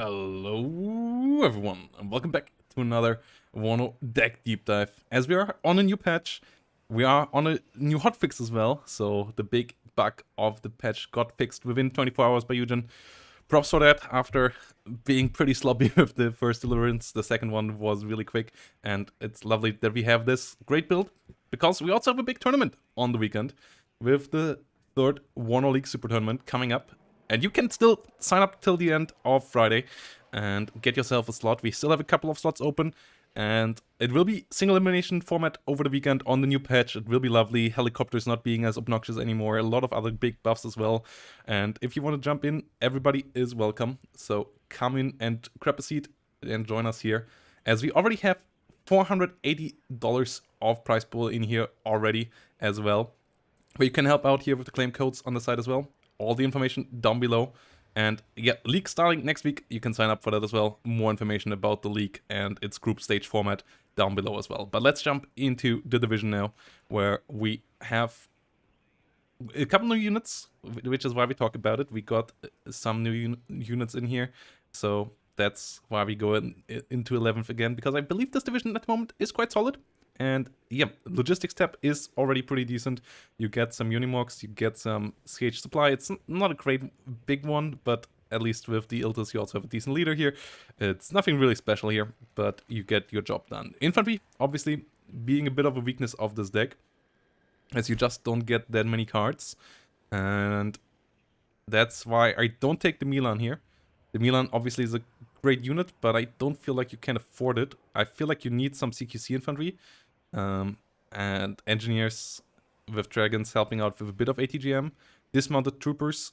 Hello everyone, and welcome back to another WARNO deck deep dive. As we are on a new patch, we are on a new hotfix as well, so the big bug of the patch got fixed within 24 hours by Eugen. Props for that. After being pretty sloppy with the first deliverance, the second one was really quick, and it's lovely that we have this great build, because we also have a big tournament on the weekend with the third WARNO League Super Tournament coming up. And you can still sign up till the end of Friday and get yourself a slot. We still have a couple of slots open, and it will be single elimination format over the weekend on the new patch. It will be lovely. Helicopters not being as obnoxious anymore. A lot of other big buffs as well. And if you want to jump in, everybody is welcome. So come in and grab a seat and join us here, as we already have $480 of prize pool in here already as well. But you can help out here with the claim codes on the side as well. All the information down below. And yeah, league starting next week. You can sign up for that as well. More information about the league and its group stage format down below as well. But let's jump into the division now, where we have a couple new units, which is why we talk about it. We got some new units in here. So that's why we go into 11th again, because I believe this division at the moment is quite solid. And yeah, logistics tab is already pretty decent. You get some Unimogs, you get some CH supply. It's not a great big one, but at least with the Iltis you also have a decent leader here. It's nothing really special here, but you get your job done. Infantry, obviously, being a bit of a weakness of this deck, as you just don't get that many cards. And that's why I don't take the Milan here. The Milan obviously is a great unit, but I don't feel like you can afford it. I feel like you need some CQC infantry. And engineers with dragons helping out with a bit of ATGM. Dismounted troopers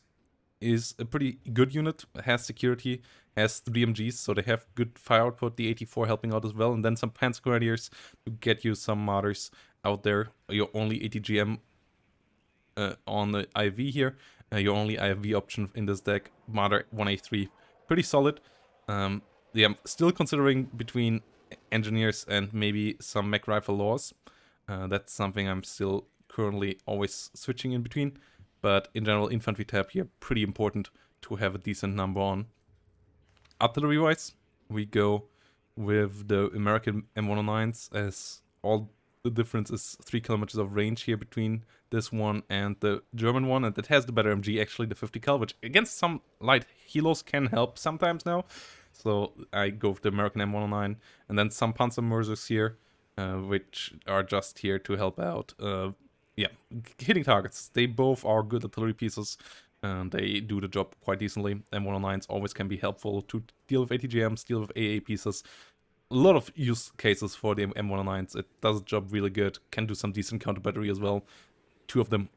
is a pretty good unit, has security, has 3 MGs, so they have good fire output, the 84 helping out as well, and then some Panzer Grenadiers to get you some martyrs out there. Your only ATGM on the IV here, your only IV option in this deck, Martyr 1A3, pretty solid. Yeah, I'm still considering between engineers and maybe some mech rifle laws. That's something I'm still currently always switching in between. But in general, infantry tab here, pretty important to have a decent number on. Artillery wise, we go with the American M109s, as all the difference is 3 kilometers of range here between this one and the German one, and it has the better MG, actually, the 50 cal, which against some light helos can help sometimes now. So I go with the American M109, and then some Panzer Mörsers here, which are just here to help out. Yeah, hitting targets. They both are good artillery pieces, and they do the job quite decently. M109s always can be helpful to deal with ATGMs, deal with AA pieces. A lot of use cases for the M109s. It does the job really good, can do some decent counter battery as well. 2 of them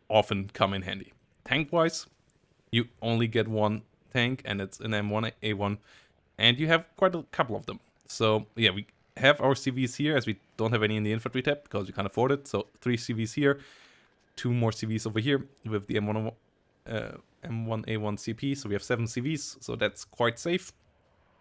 often come in handy. Tank-wise, you only get 1 tank, and it's an M1A1. And you have quite a couple of them. So yeah, we have our CVs here, as we don't have any in the infantry tab because we can't afford it. So 3 CVs here, 2 more CVs over here with the M1A1 CP. So we have 7 CVs, so that's quite safe.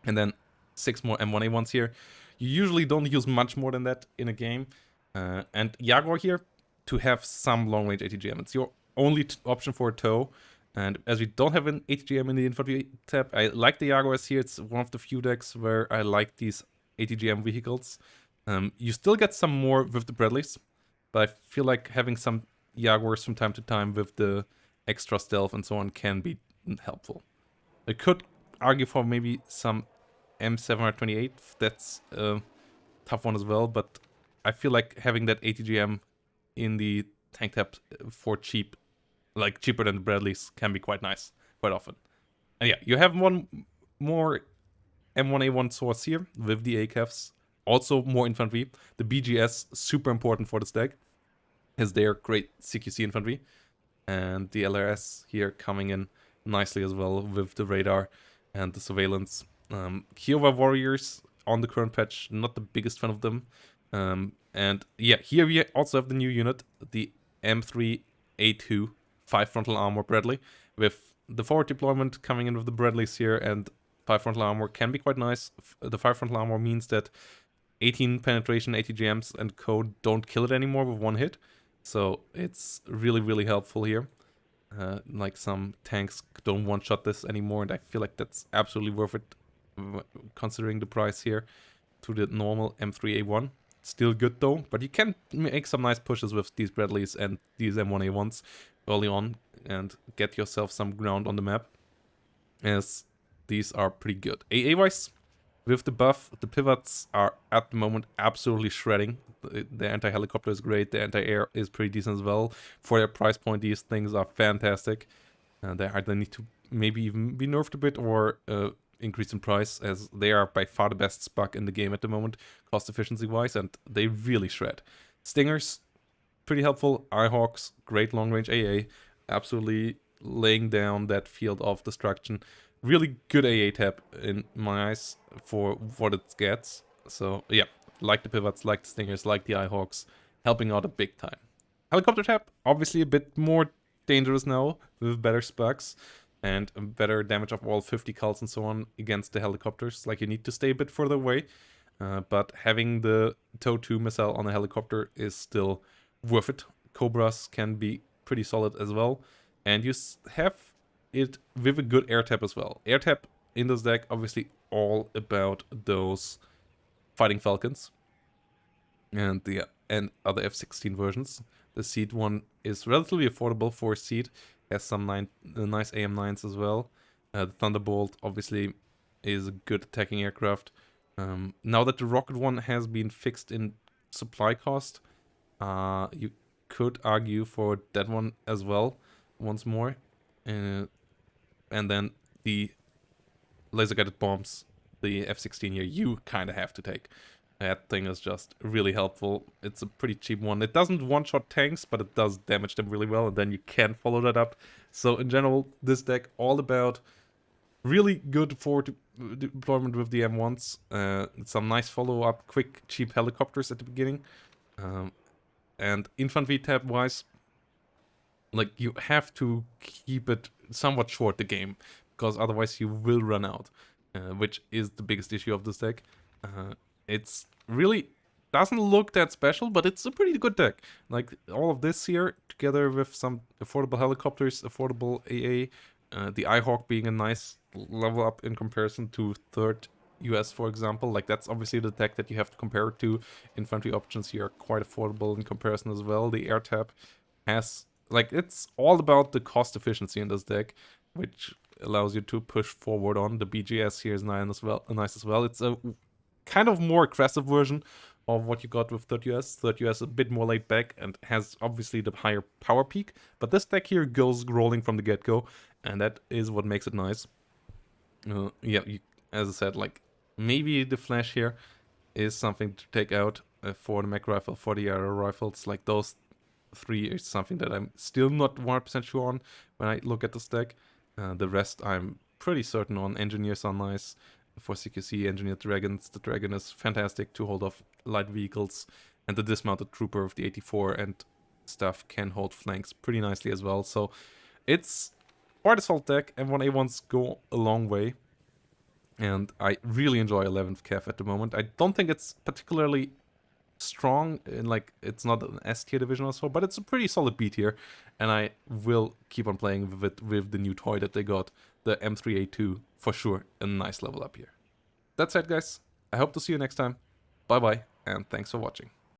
And then 6 more M1A1s here. You usually don't use much more than that in a game. And Jaguar here to have some long range ATGM. It's your only option for a tow. And as we don't have an ATGM in the infantry tab, I like the Jaguars here. It's one of the few decks where I like these ATGM vehicles. You still get some more with the Bradleys, but I feel like having some Jaguars from time to time with the extra stealth and so on can be helpful. I could argue for maybe some M728. That's a tough one as well, but I feel like having that ATGM in the tank tab for cheap, like cheaper than the Bradleys, can be quite nice quite often. And yeah, you have one more M1A1 source here with the ACAFs. Also more infantry. The BGS, super important for this deck, as they are great CQC infantry. And the LRS here coming in nicely as well with the radar and the surveillance. Kiowa Warriors on the current patch, not the biggest fan of them. And yeah, here we also have the new unit, the M3A2 5 frontal armor Bradley, with the forward deployment coming in with the Bradleys here, and 5 frontal armor can be quite nice. The 5 frontal armor means that 18 penetration ATGMs and code don't kill it anymore with 1 hit, so it's really, really helpful here. Like some tanks don't one-shot this anymore, and I feel like that's absolutely worth it considering the price here to the normal M3A1. Still good though, but you can make some nice pushes with these Bradleys and these M1A1s early on and get yourself some ground on the map, as these are pretty good. AA-wise, with the buff, the pivots are at the moment absolutely shredding. The anti-helicopter is great, the anti-air is pretty decent as well. For their price point, these things are fantastic. They either need to maybe even be nerfed a bit or increase in price, as they are by far the best spec in the game at the moment, cost efficiency wise, and they really shred. Stingers, pretty helpful. Eyehawks, great long range AA, absolutely laying down that field of destruction. Really good AA tab in my eyes for what it gets. So yeah, like the pivots, like the stingers, like the eyehawks, helping out a big time. Helicopter tab, obviously a bit more dangerous now with better specs and better damage of all 50 cults and so on against the helicopters. Like, you need to stay a bit further away, but having the TOW-2 missile on a helicopter is still worth it. Cobras can be pretty solid as well, and you have it with a good air tap as well. Air tap in this deck, obviously all about those Fighting Falcons and the other F-16 versions. The Seed one is relatively affordable for Seed, has some nice AM9s as well. The Thunderbolt obviously is a good attacking aircraft. Now that the Rocket one has been fixed in supply cost, you could argue for that one as well once more. And then the laser guided bombs, the F-16 here, you kind of have to take. That thing is just really helpful. It's a pretty cheap one. It doesn't one-shot tanks, but it does damage them really well, and then you can follow that up. So in general, this deck all about really good for deployment with the M1s. Some nice follow-up, quick, cheap helicopters at the beginning. And infantry tab-wise, like, you have to keep it somewhat short, the game, because otherwise you will run out, which is the biggest issue of this deck. It's really doesn't look that special, but it's a pretty good deck. Like, all of this here, together with some affordable helicopters, affordable AA, the Eyehawk being a nice level up in comparison to 3rd US, for example. Like, that's obviously the deck that you have to compare it to. Infantry options here are quite affordable in comparison as well. The air tab has, like, it's all about the cost efficiency in this deck, which allows you to push forward on. The BGS here is nice as well. It's a kind of more aggressive version of what you got with 3rd US. 3rd US a bit more laid back and has obviously the higher power peak, but this deck here goes rolling from the get-go, and that is what makes it nice. Yeah, as I said, like, maybe the flash here is something to take out for the mech rifle, for the air rifles. Like, those 3 is something that I'm still not 100% sure on when I look at this deck. The rest I'm pretty certain on. Engineers are nice. For CQC, Engineered Dragons, the Dragon is fantastic to hold off light vehicles, and the Dismounted Trooper of the 84 and stuff can hold flanks pretty nicely as well. So it's quite a solid deck. M1A1s go a long way, and I really enjoy 11th Cav at the moment. I don't think it's particularly strong, in, like, it's not an S tier division or so, but it's a pretty solid B tier, and I will keep on playing with it with the new toy that they got, the M3A2, for sure, a nice level up here. That's it, guys. I hope to see you next time. Bye bye, and thanks for watching.